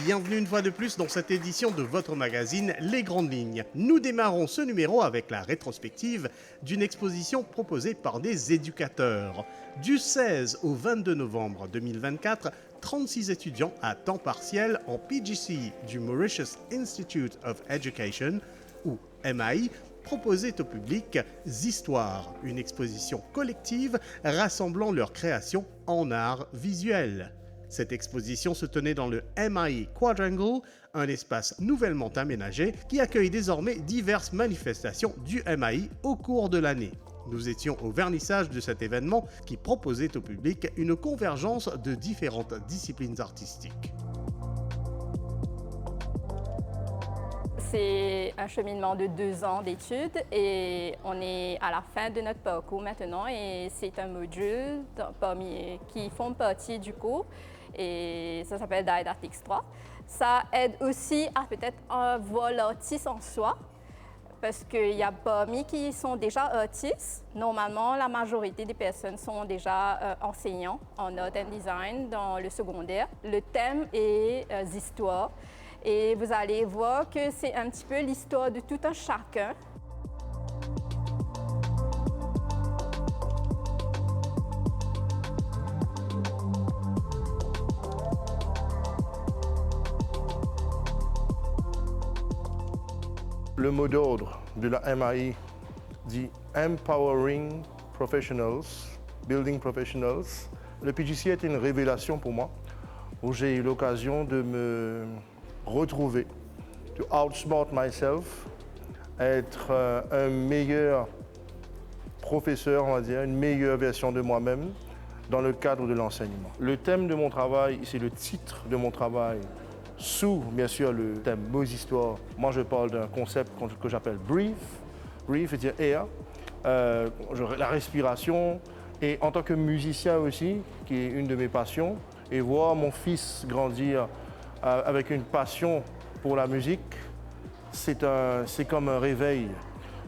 bienvenue une fois de plus dans cette édition de votre magazine Les Grandes Lignes. Nous démarrons ce numéro avec la rétrospective d'une exposition proposée par des éducateurs. Du 16 au 22 novembre 2024, 36 étudiants à temps partiel en PGC du Mauritius Institute of Education, ou MAI, proposaient au public Zhistoires, une exposition collective rassemblant leurs créations en art visuel. Cette exposition se tenait dans le MAI Quadrangle, un espace nouvellement aménagé qui accueille désormais diverses manifestations du MAI au cours de l'année. Nous étions au vernissage de cet événement qui proposait au public une convergence de différentes disciplines artistiques. C'est un cheminement de 2 ans d'études et on est à la fin de notre parcours maintenant et c'est un module qui font partie du cours et ça s'appelle Didactics 3. Ça aide aussi à peut-être voir l'artiste en soi parce qu'il y a parmi qui sont déjà artistes. Normalement, la majorité des personnes sont déjà enseignants en art and design dans le secondaire. Le thème est Zhistoires. Et vous allez voir que c'est un petit peu l'histoire de tout un chacun. Le mot d'ordre de la MAI dit Empowering Professionals, Building Professionals. Le PGC est une révélation pour moi, où j'ai eu l'occasion de me retrouver, to outsmart myself, être un meilleur professeur, on va dire, une meilleure version de moi-même dans le cadre de l'enseignement. Le thème de mon travail, c'est le titre de mon travail, sous, bien sûr, le thème Nos histoires. Moi, je parle d'un concept que j'appelle breathe. Breathe, c'est-à-dire air, la respiration, et en tant que musicien aussi, qui est une de mes passions, et voir mon fils grandir avec une passion pour la musique, c'est comme un réveil.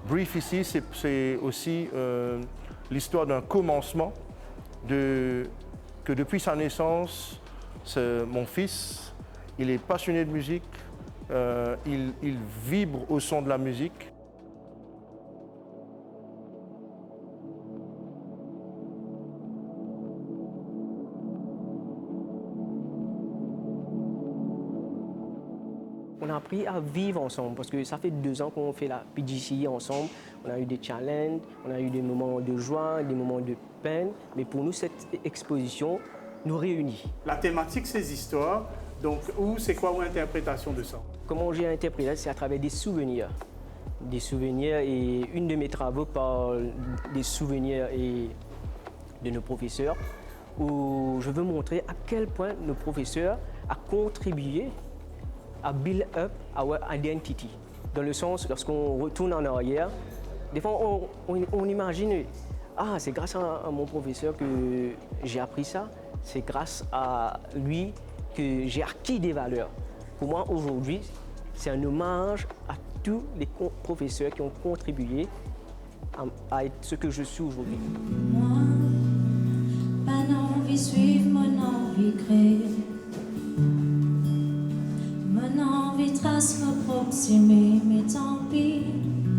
Brief ici, c'est aussi l'histoire d'un commencement, que depuis sa naissance, mon fils, il est passionné de musique, il vibre au son de la musique. On a appris à vivre ensemble parce que ça fait 2 ans qu'on fait la PGC ensemble. On a eu des challenges, on a eu des moments de joie, des moments de peine. Mais pour nous, cette exposition nous réunit. La thématique, c'est Zhistoires. Donc, c'est quoi votre interprétation de ça? Comment j'ai interprété, c'est à travers des souvenirs. Des souvenirs et une de mes travaux parle des souvenirs et de nos professeurs où je veux montrer à quel point nos professeurs ont contribué à build up our identity. Dans le sens, lorsqu'on retourne en arrière, des fois on imagine c'est grâce à mon professeur que j'ai appris ça, c'est grâce à lui que j'ai acquis des valeurs. Pour moi, aujourd'hui, c'est un hommage à tous les professeurs qui ont contribué à être ce que je suis aujourd'hui. Moi, pas envie suivre, mon envie créer. Mon envie trace m'approximer, mais tant pis.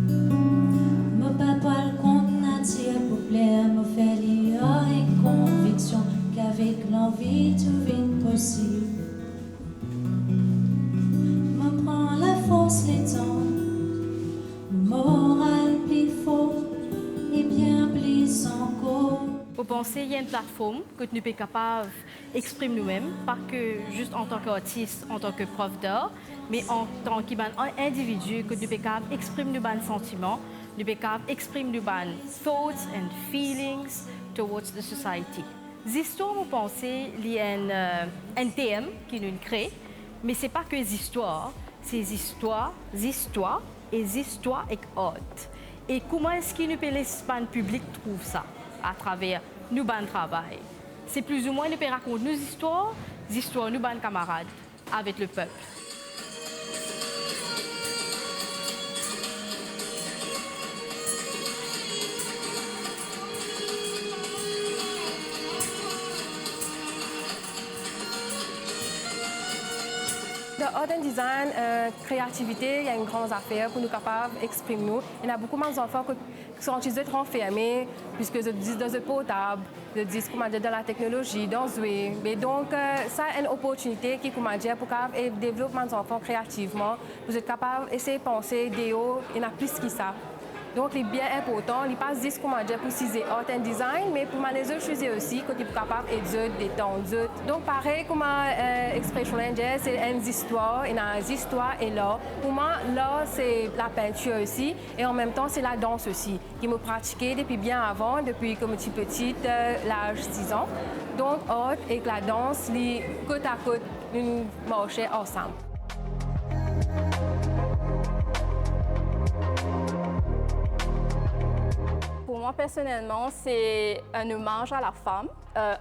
Mon papa le compte nature pour plaire, me fait lire avec conviction qu'avec l'envie tout vient possible. Me prend la force les temps, moral plus fort et bien plus encore. Pour penser, il y a une plateforme que nous sommes capables d'exprimer nous-mêmes, pas que juste en tant qu'artiste, en tant que prof d'art, mais en tant qu'individu, que nous sommes capables d'exprimer nos sentiments, nous sommes capables d'exprimer nos thoughts and feelings towards the society. Zhistoires, vous pensez, il y a un thème qui nous crée, mais ce n'est pas que Zhistoires, c'est Zhistoires et Zhistoires avec art. Et comment est-ce que l'espace public trouve ça à travers nos bandes de travail? C'est plus ou moins nous raconter nos histoires, nos bandes camarades avec le peuple. art and design, créativité, il y a une grande affaire pour nous capables d'exprimer nous. Il y a beaucoup d'enfants qui sont renfermés, puisque ils disent dans le portable, ils disent comment dire, dans la technologie, dans le web. Mais donc, ça a une opportunité qui comment dire, pour développer les enfants créativement, pour être capable d'essayer de penser, il y en a plus que ça. Donc, c'est bien important. Il passe 10 comment dire pour utiliser art and design, mais pour les autres choses aussi, quand il est capable de détendre. Donc, pareil, comme expression indienne, c'est une histoire, et dans les histoires et l'art. Pour moi, l'art, c'est la peinture aussi, et en même temps, c'est la danse aussi, qui me pratiqué depuis bien avant, depuis comme je suis petite, l'âge de 6 ans. Donc, art et la danse, les côte à côte, nous marchaient ensemble. Pour moi, personnellement, c'est un hommage à la femme,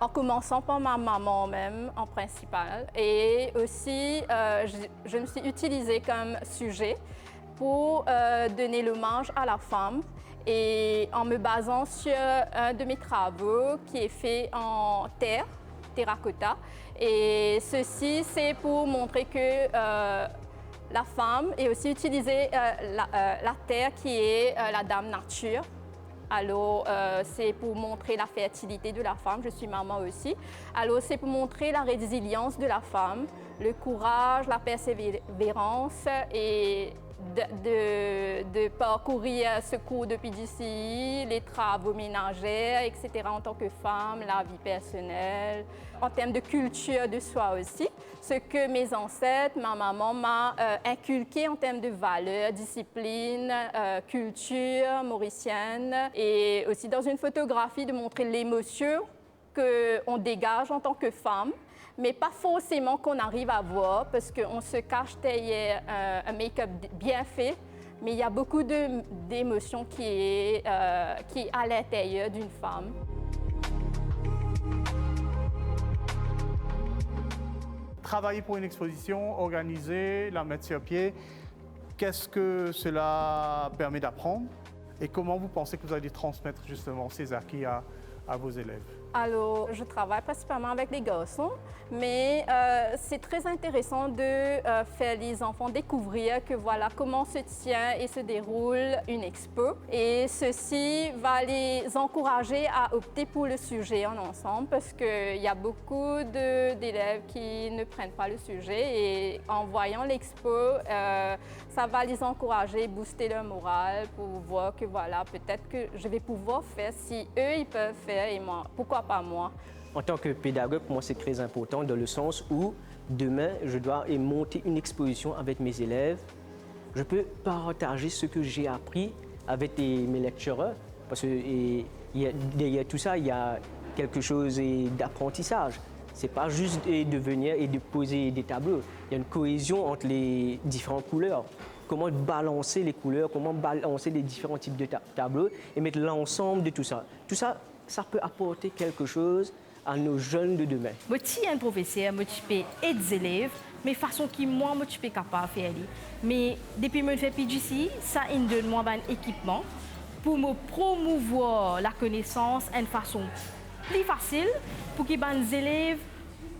en commençant par ma maman même, en principal. Et aussi, je me suis utilisée comme sujet pour donner l'hommage à la femme et en me basant sur un de mes travaux qui est fait en terracotta. Et ceci, c'est pour montrer que la femme est aussi utilisée la terre qui est la dame nature. Alors, c'est pour montrer la fertilité de la femme. Je suis maman aussi. Alors, c'est pour montrer la résilience de la femme, le courage, la persévérance et de parcourir ce cours de PGCE, les travaux ménagers, etc. en tant que femme, la vie personnelle, en termes de culture de soi aussi. Ce que mes ancêtres, ma maman m'a inculqué en termes de valeurs, discipline, culture mauricienne et aussi dans une photographie de montrer l'émotion qu'on dégage en tant que femme, mais pas forcément qu'on arrive à voir parce qu'on se cache derrière un make-up bien fait, mais il y a beaucoup d'émotions qui est à l'intérieur d'une femme. Travailler pour une exposition, organiser, la mettre sur pied, qu'est-ce que cela permet d'apprendre et comment vous pensez que vous allez transmettre justement ces acquis à vos élèves? Alors, je travaille principalement avec les garçons, mais c'est très intéressant de faire les enfants découvrir que voilà comment se tient et se déroule une expo. Et ceci va les encourager à opter pour le sujet en ensemble parce qu'il y a beaucoup d'élèves qui ne prennent pas le sujet et en voyant l'expo, ça va les encourager, booster leur morale pour voir que voilà, peut-être que je vais pouvoir faire si eux ils peuvent faire et moi, pourquoi pas moi. En tant que pédagogue, pour moi, c'est très important dans le sens où demain, je dois monter une exposition avec mes élèves. Je peux partager ce que j'ai appris avec mes lectureurs parce que derrière tout ça, il y a quelque chose d'apprentissage. Ce n'est pas juste de venir et de poser des tableaux. Il y a une cohésion entre les différentes couleurs. Comment balancer les couleurs, comment balancer les différents types de tableaux et mettre l'ensemble de tout ça. Tout ça, ça peut apporter quelque chose à nos jeunes de demain. Je suis un professeur, je peux aider les élèves, mais de façon qui moi je suis capable de faire. Mais depuis que je fais PGCE, ça me donne moi un équipement pour me promouvoir la connaissance d'une façon plus facile pour que les élèves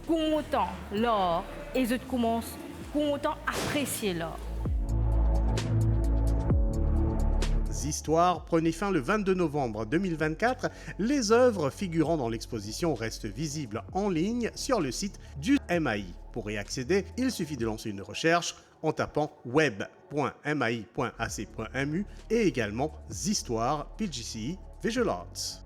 contents l'art et ils commencent contents apprécier l'art. Histoires prenait fin le 22 novembre 2024. Les œuvres figurant dans l'exposition restent visibles en ligne sur le site du MAI. Pour y accéder, il suffit de lancer une recherche en tapant web.mai.ac.mu et également Histoires PGCE Visual Arts.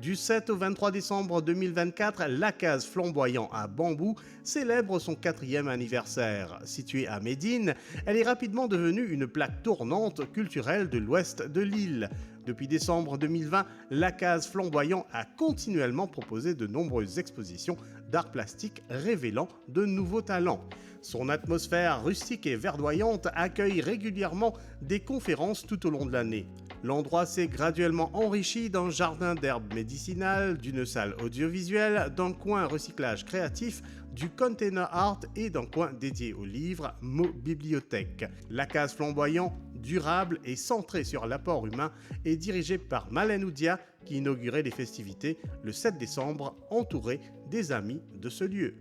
Du 7 au 23 décembre 2024, la case Flamboyant à Bambou célèbre son 4e anniversaire. Située à Médine, elle est rapidement devenue une plaque tournante culturelle de l'ouest de l'île. Depuis décembre 2020, la case Flamboyant a continuellement proposé de nombreuses expositions d'art plastique révélant de nouveaux talents. Son atmosphère rustique et verdoyante accueille régulièrement des conférences tout au long de l'année. L'endroit s'est graduellement enrichi d'un jardin d'herbes médicinales, d'une salle audiovisuelle, d'un coin recyclage créatif, du container art et d'un coin dédié aux livres, mots bibliothèque. La case flamboyant, durable et centrée sur l'apport humain est dirigée par Malène Oudia qui inaugurait les festivités le 7 décembre entouré des amis de ce lieu.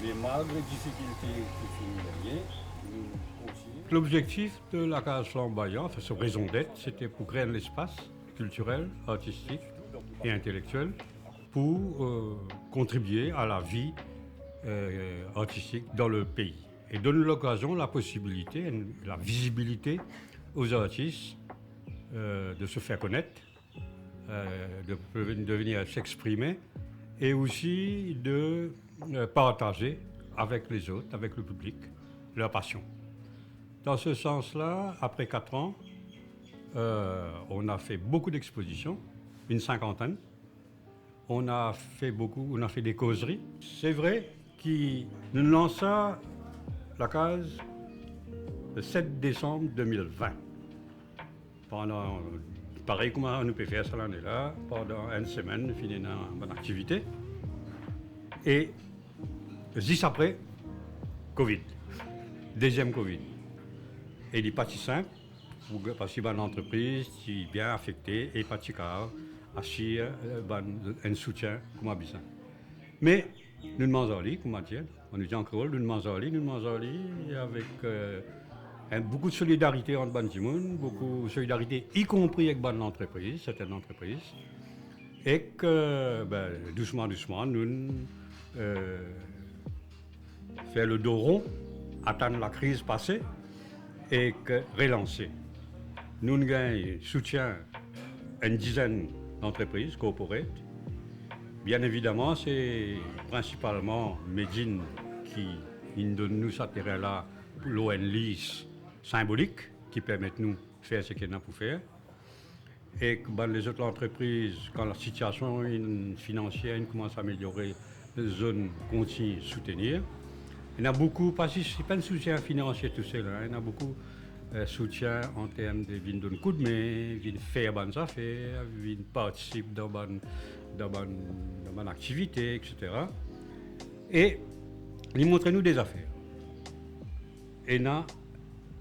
Mais malgré les difficultés que nous voyons, nous continuons. L'objectif de la case flamboyant, sa raison d'être, c'était pour créer un espace culturel, artistique et intellectuel pour contribuer à la vie artistique dans le pays. Et donner l'occasion, la possibilité, la visibilité aux artistes de se faire connaître, de venir s'exprimer et aussi de partager avec les autres, avec le public, leur passion. Dans ce sens-là, après 4 ans, on a fait beaucoup d'expositions, une 50aine. On a fait des causeries. C'est vrai que nous lançons la case le 7 décembre 2020. Pareil comme on peut faire ça l'année-là, pendant une semaine, nous finissons une bonne activité. Et 10 après, Covid, deuxième Covid. Et il n'est pas si simple, parce qu'il y a une entreprise qui est bien affectée et pas si grave, assis un soutien comme ça. Mais nous demandons à lui, comme on dit, on nous dit en créole, nous demandons à lui, avec beaucoup de solidarité entre les gens, beaucoup de solidarité, y compris avec l'entreprise, certaines entreprises, et que doucement, nous faire le dos rond, attendre la crise passée et que relancer. Nous avons soutien une dizaine d'entreprises corporate. Bien évidemment, c'est principalement Medine qui donne nous ce terrain-là pour l'ONLIS symbolique qui permet de nous faire ce qu'il y a pour faire. Et que les autres entreprises, quand la situation financière commence à améliorer, les zones continuent de soutenir. Il y a beaucoup, parce que ce n'est pas un soutien financier tout seul, il y a beaucoup de soutien en termes de venir donner un coup de main, venir faire bonnes affaires, venir participer dans bonne activité, etc. Et ils montrent nous des affaires. Et il y a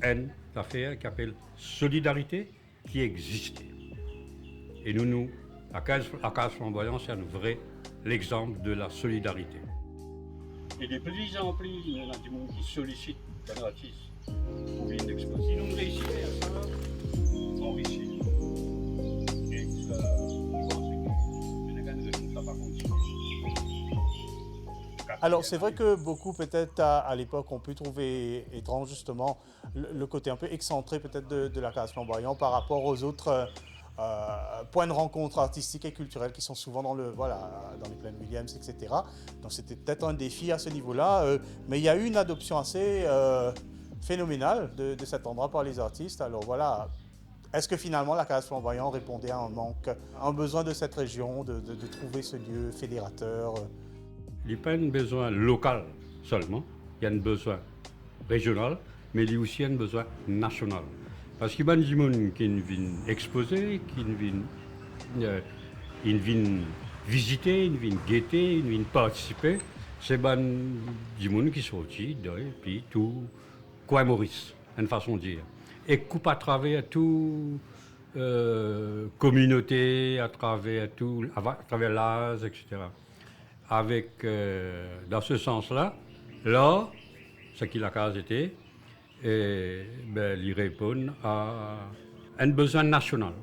une affaire qui s'appelle Solidarité qui existe. Et la case flamboyante, c'est un vrai l'exemple de la solidarité. Et de plus en plus, il y a des gens qui sollicitent les artistes pour venir exposer. Nous réussissons à ça, enrichir. Et ça, je pense que ne va pas continuer. Alors c'est vrai que beaucoup peut-être à l'époque ont pu trouver étrange justement le côté un peu excentré peut-être de la case flamboyant par rapport aux autres points de rencontre artistiques et culturels qui sont souvent dans les plaines Williams, etc. Donc c'était peut-être un défi à ce niveau-là, mais il y a eu une adoption assez phénoménale de cet endroit par les artistes. Alors voilà, est-ce que finalement la case flamboyant répondait à un manque, un besoin de cette région, de trouver ce lieu fédérateur? Il n'y a pas un besoin local seulement, il y a un besoin régional, mais il y a aussi un besoin national. Parce qu'il y a des gens qui viennent exposer, qui viennent visiter, qui viennent guetter, qui viennent participer. C'est des gens qui sont sortis depuis tout coin Maurice, une façon de dire. Et coupe à travers toute communauté, à travers l'âge, etc. Avec, dans ce sens-là, là, ce qui la case était, ils répondent à un besoin national.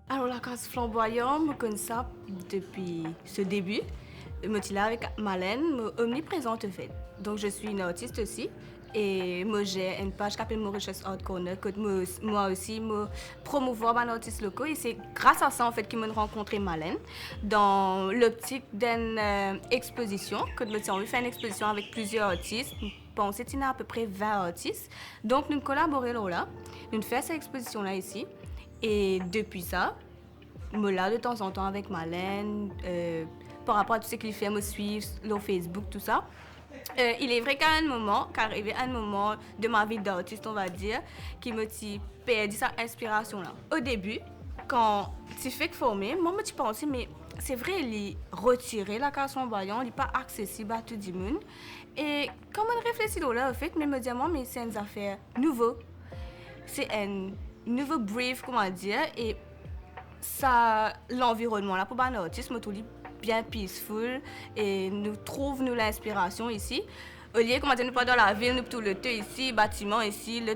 Alors la case flamboyante, je connais ça depuis ce début. Je suis là avec Malène, omniprésente en fait. Donc je suis une artiste aussi. Et moi j'ai une page qui s'appelle Mauritius Art Corner que moi aussi me promouvoir mon artiste locaux et c'est grâce à ça en fait que je rencontré Malène dans l'optique d'une exposition que nous avons fait une exposition avec plusieurs artistes. Je pense qu'il y a à peu près 20 artistes. Donc nous collaborons là, nous faisons cette exposition là ici Et depuis ça, me là de temps en temps avec Malène, par rapport à tout ce qu'il fait, me suivre sur Facebook, tout ça. Il est vrai qu'à un moment, qu'arrivé à un moment de ma vie d'artiste, on va dire, qui me perdu sa inspiration-là. Au début, quand tu fais que former, moi, je pensais, mais c'est vrai, il est retiré la case flamboyant, il n'est pas accessible à tout le monde. Et quand on réfléchit là, en fait, je me dis, moi, mais c'est une affaire nouvelle. C'est un nouveau brief, comment dire, et ça, l'environnement là, pour un artiste, me trouve bien peaceful et nous trouve l'inspiration ici. Au lieu comment dire, nous pas dans la ville, nous tout le temps ici, bâtiment ici, le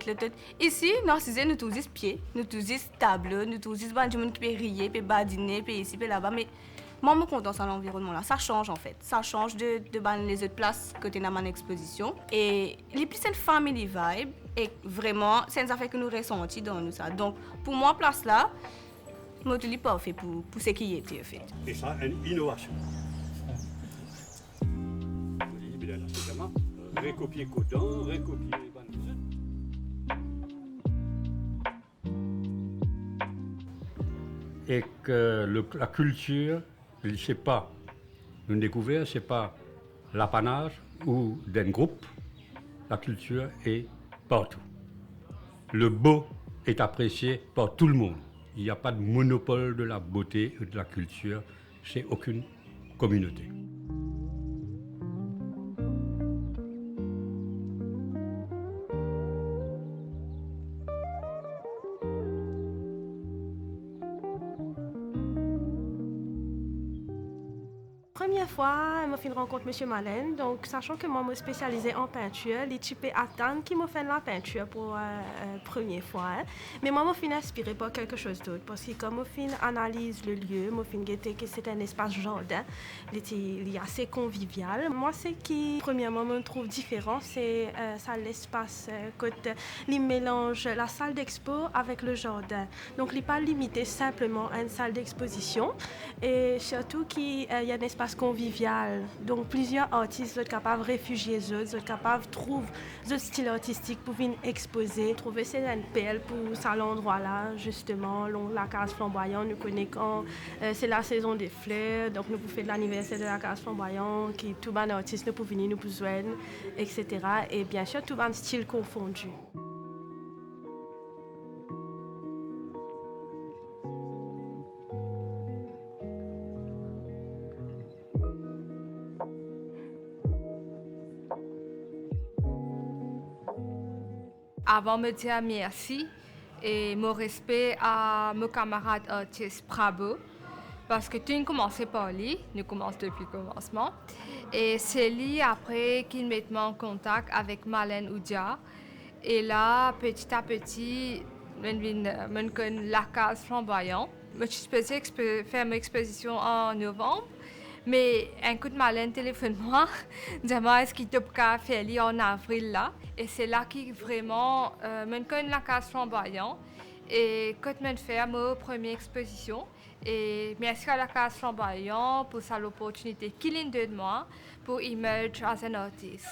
ici, Narcisse, nous tous ici pieds, nous tous ici table, nous tous ici du monde qui peut rire, peut badiner, peut ici, peut là-bas, mais moi, je suis contente de l'environnement là. Ça change en fait. Ça change de les autres places que tu as dans mon exposition. Et les plus c'est family vibe et vraiment, c'est une affaire que nous ressentons dans nous ça. Donc, pour moi, place là, je ne suis pas fait pour ce qui était fait. Et ça, une innovation. Oui, bien évidemment. Recopier Coton, recopier et que la culture, c'est pas une découverte, c'est pas l'apanage ou d'un groupe. La culture est partout. Le beau est apprécié par tout le monde. Il n'y a pas de monopole de la beauté et de la culture chez aucune communauté. Première fois, je me fait rencontre M. Malène, donc sachant que moi me spécialisais en peinture, les types attendent qui me fait la peinture pour la première fois. Hein. Mais moi, je suis inspirée par quelque chose d'autre, parce que comme je analyse le lieu, je suis guetté que c'est un espace jardin, il est assez convivial. Moi, ce qui, premièrement, me trouve différent, c'est ça l'espace, côté il mélange la salle d'expo avec le jardin. Donc, il n'est pas limité simplement à une salle d'exposition, et surtout qu'il y a un espace convivial. Donc, plusieurs artistes sont capables de réfugier eux, sont capables de trouver un style artistique pour venir exposer. Trouver c'est une perle pour cet endroit-là, justement. La case flamboyante, nous connaissons c'est la saison des fleurs, donc nous pouvons faire l'anniversaire de la case flamboyante, qui tout les artistes nous peuvent venir, nous peuvent joindre, etc. Et bien sûr, tout les styles confondus. Avant de me dire merci et mon respect à mes camarades artistes Bravo, parce que tu as commencé par lui, nous commençons depuis le commencement, et c'est lui après qui me met en contact avec Malène Oudia. Et là, petit à petit, je connais la case flamboyante. Je suis faire mon exposition en novembre. Mais un coup de Malène téléphone-moi, dis-moi est-ce qu'il te peut faire en avril là. Et c'est là que vraiment, je connais la case flamboyante. Et quand je fais ma première exposition, et merci à la case flamboyante pour cette opportunité qu'il a de moi pour émerger as un artiste.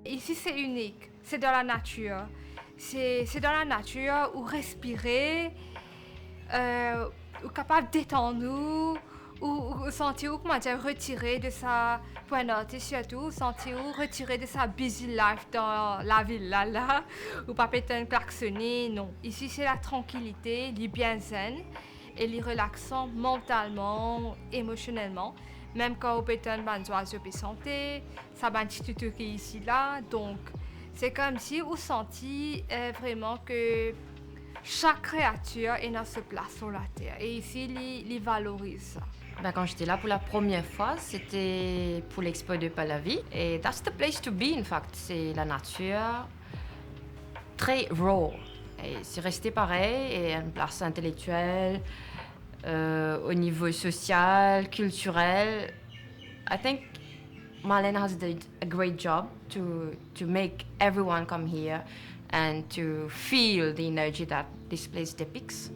Ici, c'est unique. C'est dans la nature. C'est dans la nature où respirer, où capable de détendre, ou sentir comment dire retirer de sa point d'artiste surtout, sentir retirer de sa busy life dans la ville là, ou pas péter un klaxonner, non. Ici, c'est la tranquillité, les bien zen et les relaxant mentalement, émotionnellement. Même quand on peut être un oiseau de santé, ça va être tout ici là. Donc, c'est comme si on sentit vraiment que chaque créature est dans sa place sur la terre. Et ici, il valorise ça. Ben, quand j'étais là pour la première fois, c'était pour l'expo de Pahlavi. Et that's the place to be, in fact. C'est la nature très raw. Et c'est resté pareil, et une place intellectuelle. Au niveau social, culturel, I think Malène has done a great job to make everyone come here and to feel the energy that this place depicts.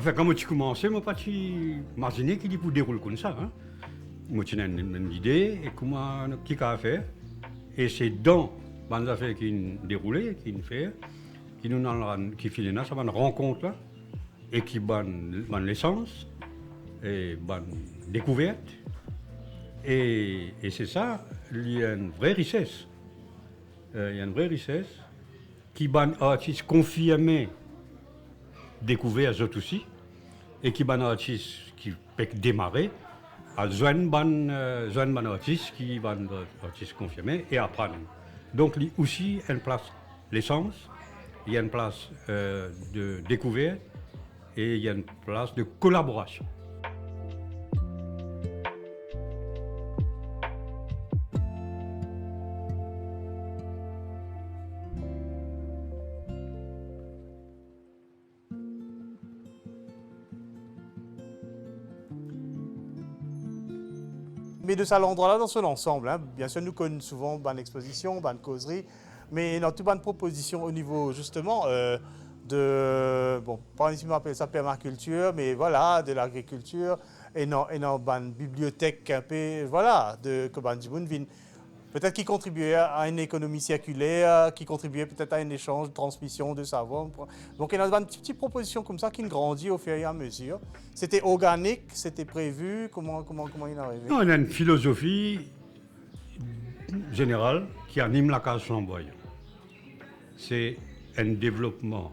fait, quand j'ai commencé, je n'ai pas imaginé qu'il pouvait dérouler comme ça. Hein. Moi, j'ai une idée et comment qui a fait. Et c'est dans les affaires qui déroulent, qui fait, qui filent là, ça va une rencontre là, et qui bonne l'essence, et bonne découverte. Et c'est ça, il y a une vraie richesse. Il y a une vraie richesse qui ban artistes confirmés découvert eux aussi et qui ban artistes qui peuvent démarrer à joindre ban artistes qui ban artistes confirmés et apprendre. Donc il y a aussi une place l'essence, il y a une place de découverte et il y a une place de collaboration. Mais de ça, l'endroit-là, dans son ensemble, hein, bien sûr, nous connaissons souvent bonne exposition, bonne causerie, mais dans toute bonne proposition au niveau, justement, de, bon, pas nécessairement appeler ça permaculture, mais voilà, de l'agriculture, et dans bonne bibliothèque, un peu, voilà, que bonne Djibounvin. Peut-être qui contribuait à une économie circulaire, qui contribuait peut-être à un échange de transmission de savoir. Donc il y a une petite proposition comme ça qui grandit au fur et à mesure. C'était organique, c'était prévu, comment il est arrivé? On a une philosophie générale qui anime la case flamboyante. C'est un développement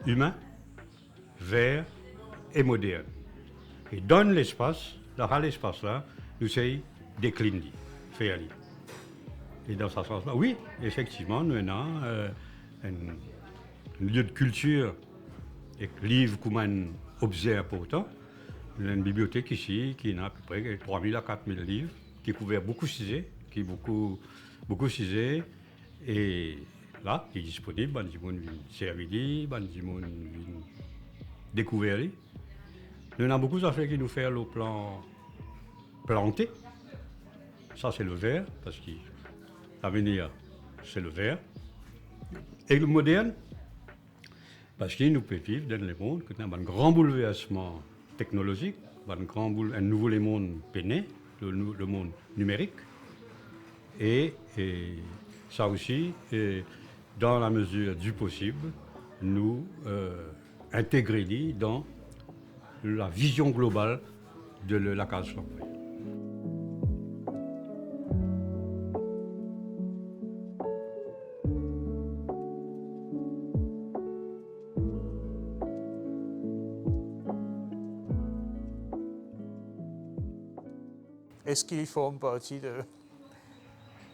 humain, vert et moderne. Et dans l'espace, dans l'espace là, nous essayons de décliner. Et dans ce sens-là, oui, effectivement, nous avons un lieu de culture et livres comme un objet important. Nous avons une bibliothèque ici qui a à peu près 3 000 à 4 000 livres, qui couvert beaucoup de sujets, et là, qui est disponible, il y a des servir, il y a des découvrir. Nous avons beaucoup d'affaires qui nous font le plan planté. Ça, c'est le vert, parce que l'avenir, c'est le vert. Et le moderne, parce que nous pouvons vivre dans le monde, qui a un grand bouleversement technologique, un nouveau monde péné, le monde numérique. Et ça aussi, dans la mesure du possible, nous intégrer dans la vision globale de la case flamboyante. Est-ce qu'il forme partie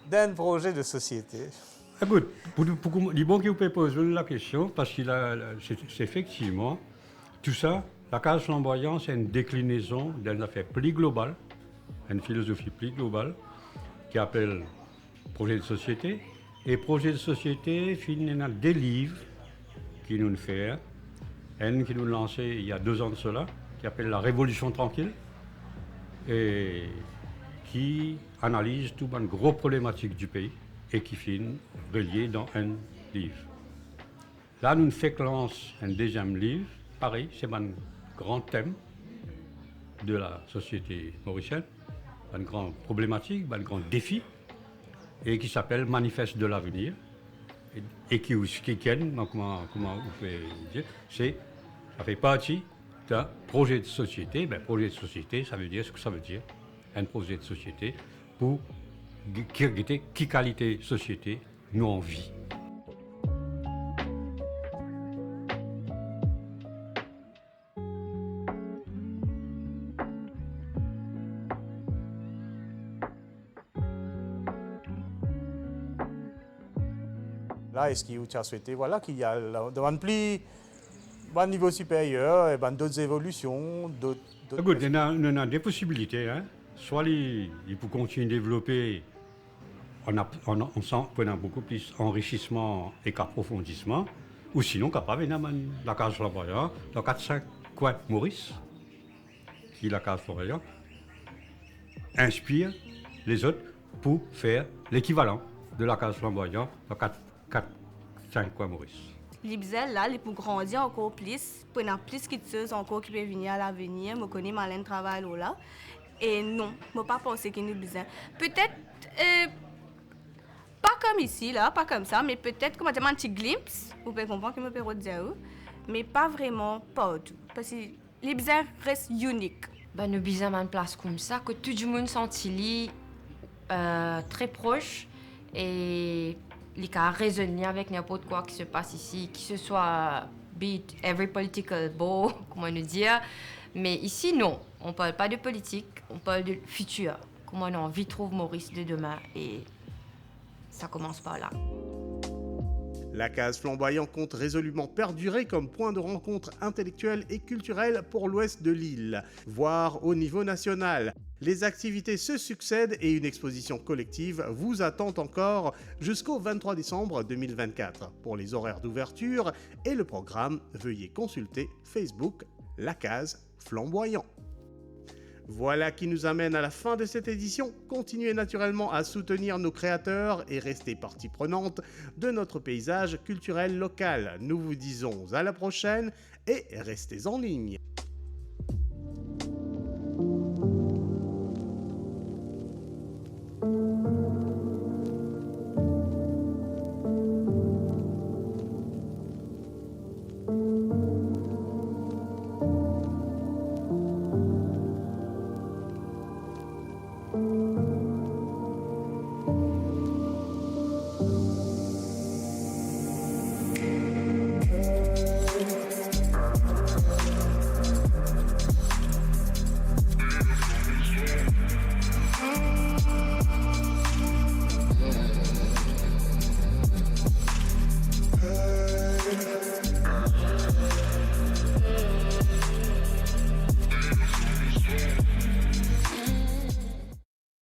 d'un projet de société? Écoute, les bons qui vous posent la question, parce que c'est effectivement, tout ça, la case flamboyante, c'est une déclinaison d'une affaire plus globale, une philosophie plus globale, qui appelle projet de société. Et projet de société, il y a des livres qui nous font, un qui nous lancé il y a 2 ans de cela, qui appelle La Révolution tranquille, et qui analyse toutes les grosses problématiques du pays et qui finit relié dans un livre. Là, nous faisons un deuxième livre, pareil, c'est un grand thème de la société mauricienne, une grande problématique, un grand défi, et qui s'appelle Manifeste de l'avenir, et qui comment vous pouvez dire, ça fait partie d'un projet de société. Ben, projet de société, ça veut dire ce que ça veut dire. Un projet de société pour qui qualité société nous en vie. Là, est-ce qu'il tu as souhaité qu'il y a un plus bon niveau supérieur, et d'autres évolutions, d'autres... Écoute, il y a des possibilités. Hein. Soit il peut continuer à développer, on sent qu'on a beaucoup plus enrichissement et qu'approfondissement, ou sinon, capable, la case flamboyante, dans 4-5 coins Maurice, qui est la case flamboyante, inspire les autres pour faire l'équivalent de la case flamboyante dans 4-5 coins Maurice. Libzel là, pour grandir encore plus, pour avoir plus de choses encore qui peuvent venir à l'avenir. Je connais Marlène travaille là. Et non, je ne pas penser qu'il nous besoin. Peut-être, pas comme ici, là, pas comme ça, mais peut-être comme un petit glimpse, vous pouvez comprendre que je peux dire, mais pas vraiment partout. Parce que Libzel reste unique. Ben, nous avons une place comme ça, que tout le monde sentit très proche et il a raisonné avec n'importe quoi qui se passe ici, que ce soit beat every political ball, comment nous dire. Mais ici, non, on ne parle pas de politique, on parle de futur. Comment on a envie de trouver Maurice de demain et ça commence par là. La case Flamboyant compte résolument perdurer comme point de rencontre intellectuelle et culturelle pour l'ouest de l'île, voire au niveau national. Les activités se succèdent et une exposition collective vous attend encore jusqu'au 23 décembre 2024. Pour les horaires d'ouverture et le programme, veuillez consulter Facebook La Case Flamboyant. Voilà qui nous amène à la fin de cette édition. Continuez naturellement à soutenir nos créateurs et restez partie prenante de notre paysage culturel local. Nous vous disons à la prochaine et restez en ligne.